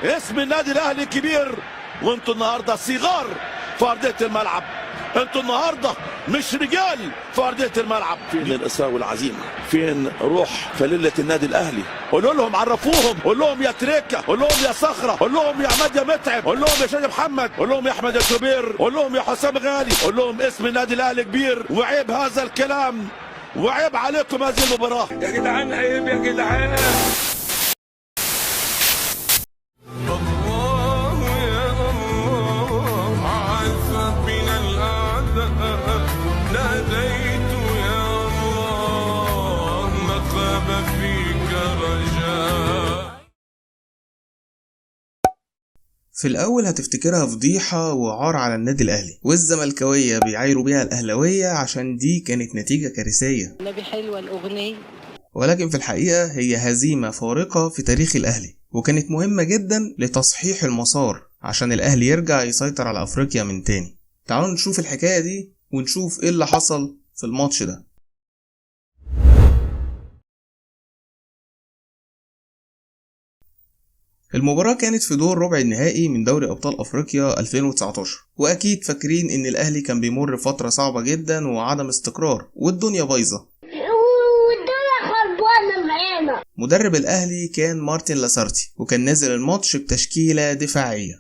اسم النادي الاهلي كبير، وانتوا النهارده صغار في ارضيه الملعب. انتوا النهارده مش رجال في ارضيه الملعب. فين الاصرار والعزيمه؟ فين روح فليله النادي الاهلي؟ قولوا لهم، عرفوهم، قول لهم يا تريكه، قول لهم يا صخره، قول لهم يا عماد يا متعب، قول لهم يا شادي محمد، قول لهم يا احمد يا شوبير، قول لهم يا حسام غالي، قول لهم اسم النادي الاهلي كبير، وعيب هذا الكلام، وعيب عليكم هذه المباراه يا جدعان، عيب يا جدعان. في الأول هتفتكرها فضيحة وعار على النادي الأهلي، والزملكاوية بيعايروا بيها الأهلاوية عشان دي كانت نتيجة كارثية. نبي حلوة الأغنية. ولكن في الحقيقة هي هزيمة فارقة في تاريخ الأهلي، وكانت مهمة جدا لتصحيح المسار عشان الأهلي يرجع يسيطر على أفريقيا من تاني. تعالوا نشوف الحكاية دي ونشوف إيه اللي حصل في الماتش ده. المباراة كانت في دور ربع النهائي من دوري أبطال أفريقيا 2019، وأكيد فاكرين إن الأهلي كان بيمر فترة صعبة جدا وعدم استقرار والدنيا بايظة. مدرب الأهلي كان مارتن لاسارتي، وكان نازل الماتش بتشكيلة دفاعية.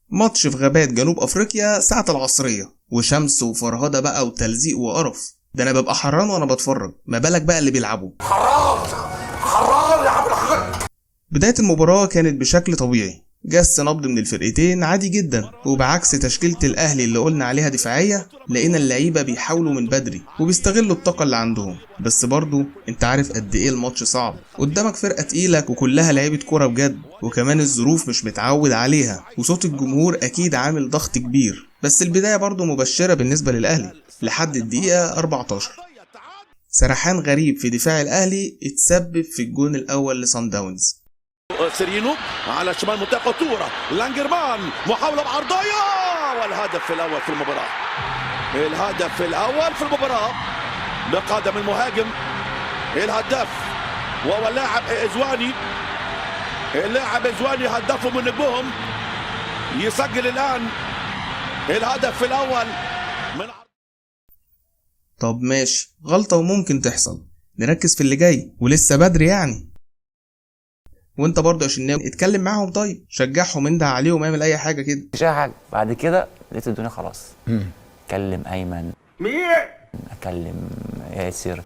ماتش في غابات جنوب أفريقيا ساعة العصرية، وشمس وفرهدة بقى وتلزيق وقرف، ده أنا ببقى حران وأنا بتفرج، ما بالك بقى اللي بيلعبوا. حرام يا عم الحاج. بداية المباراة كانت بشكل طبيعي، جس نبض من الفرقتين عادي جدا، وبعكس تشكيلة الأهلي اللي قلنا عليها دفاعية، لقينا اللعيبة بيحاولوا من بدري وبيستغلوا الطاقة اللي عندهم. بس برضو انت عارف قد ايه الماتش صعب، قدامك فرقة تقيلة وكلها لعيبة كورة بجد، وكمان الظروف مش متعود عليها، وصوت الجمهور أكيد عامل ضغط كبير. بس البداية برضو مبشرة بالنسبة للأهلي لحد الدقيقة 14. سرحان غريب في دفاع الأهلي اتسبب في الجون الأول لصن داونز. سيرينو على شمال منطقة خطورة، لانجرمان محاولة بعرضية، والهدف الأول في المباراة. الهدف الأول في المباراة بقدم المهاجم الهداف، وهو اللاعب إزواني. اللاعب إزواني هدفه من نجمهم يسجل الآن الهدف الأول من. طب ماشي، غلطة وممكن تحصل، نركز في اللي جاي ولسه بدري يعني. وانت برضه يا شناوي اتكلم معاهم، طيب شجعهم، انده عليهم، اعمل اي حاجه كده. مش اي حاجه. بعد كده لقيت الدنيا خلاص. اكلم ايمن، اكلم ياسر،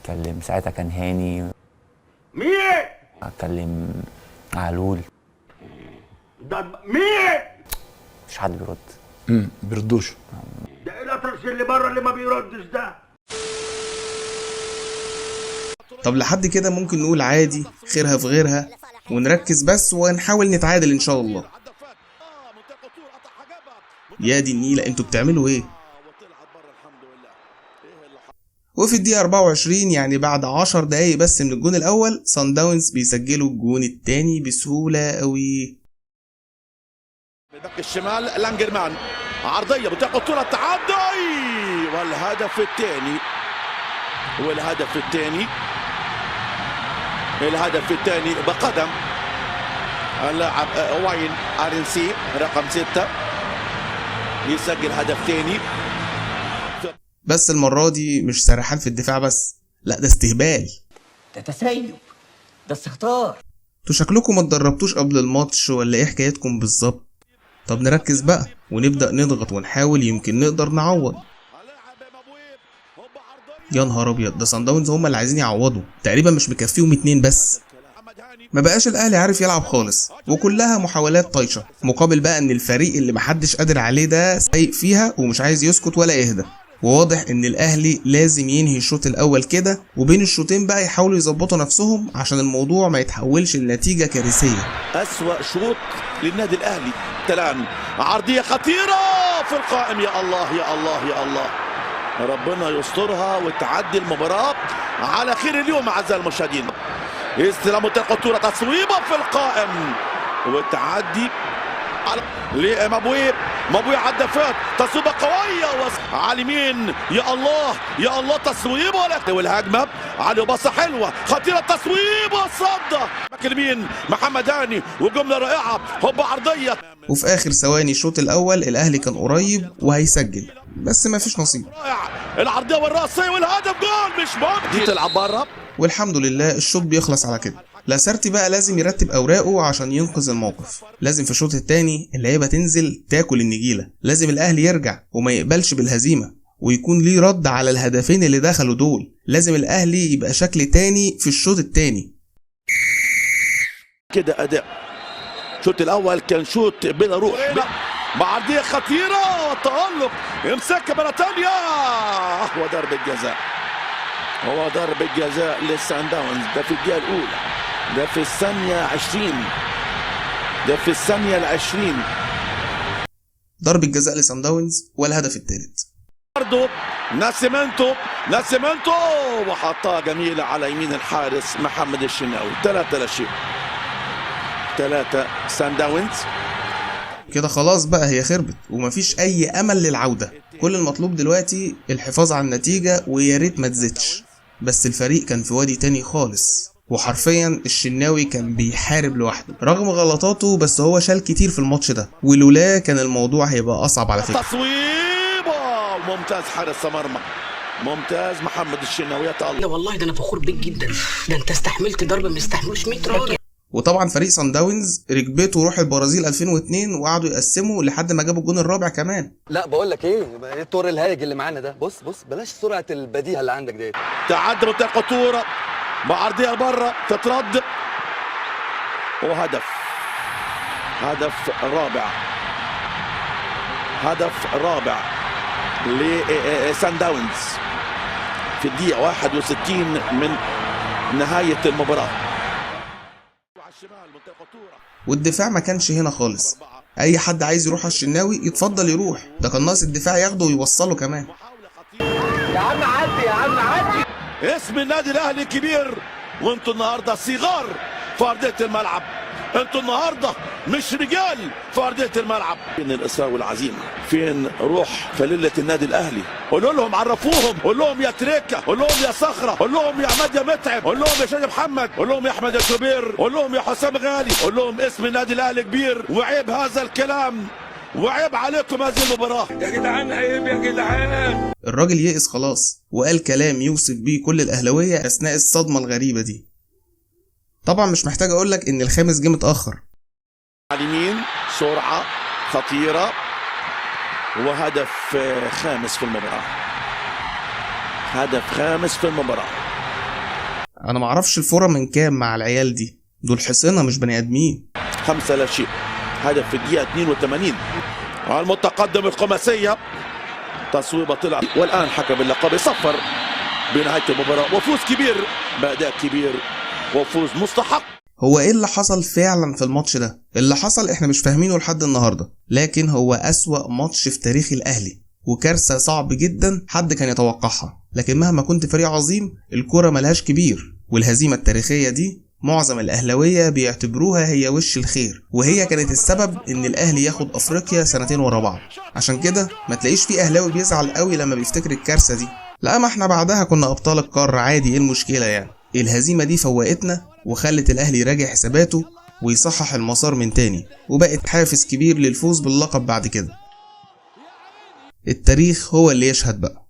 اكلم ساعتها كان هاني، اكلم علول، مش حد بيرد. بيردوش. ده ايه الاطرش اللي بره اللي ما بيردش ده؟ طب لحد كده ممكن نقول عادي، خيرها في غيرها، ونركز بس ونحاول نتعادل ان شاء الله. يا دي النيلة، انتوا بتعملوا ايه؟ وفي الدقيقة 24 يعني بعد 10 دقايق بس من الجون الاول، صن داونز بيسجلوا الجون التاني بسهولة قوي. بالباك الشمال لانجرمان، عرضية بتاخد طول التعدي، والهدف الثاني. والهدف الثاني، الهدف الثاني بقدم اللاعب واين ارنسي رقم 6 يسجل هدف ثاني. بس المرة دي مش سرحان في الدفاع بس، لا ده استهبال، ده تسيب، ده استهتار. انتوا شكلكم ما اتدربتوش قبل الماتش ولا ايه حكايتكم بالظبط؟ طب نركز بقى ونبدأ نضغط ونحاول، يمكن نقدر نعوض. يا نهار ابيض، ده صن داونز هم اللي عايزين يعوضوا، تقريبا مش مكفيهم 2 بس. ما بقاش الاهلي عارف يلعب خالص، وكلها محاولات طايشه، مقابل بقى ان الفريق اللي محدش قادر عليه ده سايق فيها ومش عايز يسكت ولا يهدى. وواضح ان الاهلي لازم ينهي الشوط الاول كده، وبين الشوطين بقى يحاولوا يظبطوا نفسهم عشان الموضوع ما يتحولش لنتيجه كارثيه. اسوأ شوط للنادي الاهلي. الان عرضيه خطيره في القائم، يا الله يا الله يا الله، ربنا يسترها وتعدي المباراة على خير اليوم أعزائي المشاهدين. استلام خطورة، تصويبة في القائم وتعدي لمبويب، مبوي على الدفات، تصويبه قويه على اليمين، يا الله يا الله تصويبه والهجمه علي باصه حلوه خطيره، تصويبه صده اليمين محمد هاني وجمله رائعه، هوب عرضيه. وفي اخر ثواني الشوط الاول الاهلي كان قريب وهيسجل بس ما فيش نصيب. العرضيه والراسيه والهدف جول مش ممكن، دي تلعب بره. والحمد لله الشوط بيخلص على كده. لاسارتي بقى لازم يرتب اوراقه عشان ينقذ الموقف. لازم في الشوط الثاني اللعيبه تنزل تاكل النجيله، لازم الاهلي يرجع وما يقبلش بالهزيمه ويكون ليه رد على الهدفين اللي دخلوا دول. لازم الاهلي يبقى شكل تاني في الشوط الثاني. كده اداء الشوط الاول كان شوط بلا روح مع عرضيه خطيره تألق يمسكها مره ثانيه. هو ضربه جزاء، هو ضربه جزاء للسان داونز. ده في الدقيقه الاولى، ده في الثانيه 20، ده في الثانيه 20 ضربه جزاء لسان داونز والهدف الثالث. برضه ناسيمنتو وحطها جميله على يمين الحارس محمد الشناوي. 3 سان داونز. كده خلاص بقى هي خربت ومفيش اي امل للعوده. كل المطلوب دلوقتي الحفاظ على النتيجه ويا ريت ما تزيدش. بس الفريق كان في وادي تاني خالص وحرفيا الشناوي كان بيحارب لوحده رغم غلطاته، بس هو شال كتير في الماتش ده ولولا كان الموضوع هيبقى اصعب على فكره. تصويبه ممتاز حارس مرمى ممتاز محمد الشناوي. لا والله ده انا فخور بيك جدا، ده انت استحملت ضربه ما يستحملوش 100 راجل. وطبعا فريق سان داونز ركبته روح البرازيل 2002 وقعدوا يقسموا لحد ما جابوا الجون الرابع كمان. لا بقول لك ايه الطور الهايج اللي معانا ده. بص بلاش سرعه البديهه اللي عندك ديت. تعدي منطقه خطوره مع عرضيه بره تترد وهدف. هدف رابع لسان داونز في الدقيقه 61 من نهايه المباراه. والدفاع ما كانش هنا خالص. اي حد عايز يروح على الشناوي يتفضل يروح، ده كان ناقص الدفاع ياخده ويوصله كمان. يا عم عدي اسم النادي الاهلي كبير وانتوا النهارده صغار في ارضيه الملعب. انتوا النهارده مش رجال في ارضيه الملعب. فين الاصرار والعزيمه؟ فين روح فليله النادي الاهلي؟ قولوا لهم، عرفوهم، قول لهم يا تريكه، قول لهم يا صخره، قول لهم يا عماد يا متعب، قول لهم يا شادي محمد، قول لهم يا احمد الكبير، قول لهم يا حسام غالي، قول لهم اسم النادي الاهلي كبير وعيب هذا الكلام وعيب عليكم هذه المباراه. يا جدعان عيب يا جدعان. الراجل يئس خلاص وقال كلام يوصف بيه كل الاهلاويه اثناء الصدمه الغريبه دي. طبعا مش محتاج اقولك ان الخامس جه متاخر. على اليمين سرعه خطيره وهدف خامس في المباراه. هدف خامس في المباراه. انا معرفش الفورة من كام مع العيال دي، دول حصينة مش بني ادمين. 5-0 هدف في الدقيقه 82 المتقدم الخماسيه. تصويبه طلع والان حكم اللقب يصفر بنهايه المباراه وفوز كبير باداء كبير وفوز مستحق. هو ايه اللي حصل فعلا في الماتش ده؟ اللي حصل احنا مش فاهمينه لحد النهارده، لكن هو اسوأ ماتش في تاريخ الاهلي وكارثه صعب جدا حد كان يتوقعها. لكن مهما كنت فريق عظيم الكرة ملهاش كبير، والهزيمه التاريخيه دي معظم الاهلاويه بيعتبروها هي وش الخير، وهي كانت السبب ان الاهلي ياخد افريقيا 2 ورا بعض. عشان كده ما تلاقيش في اهلاوي بيزعل قوي لما بيفتكر الكارثه دي. لا، ما احنا بعدها كنا ابطال القاره عادي، ايه المشكله يعني؟ الهزيمه دي فوقتنا وخلت الاهلي يراجع حساباته ويصحح المسار من تاني، وبقت حافز كبير للفوز باللقب بعد كده. التاريخ هو اللي يشهد بقى.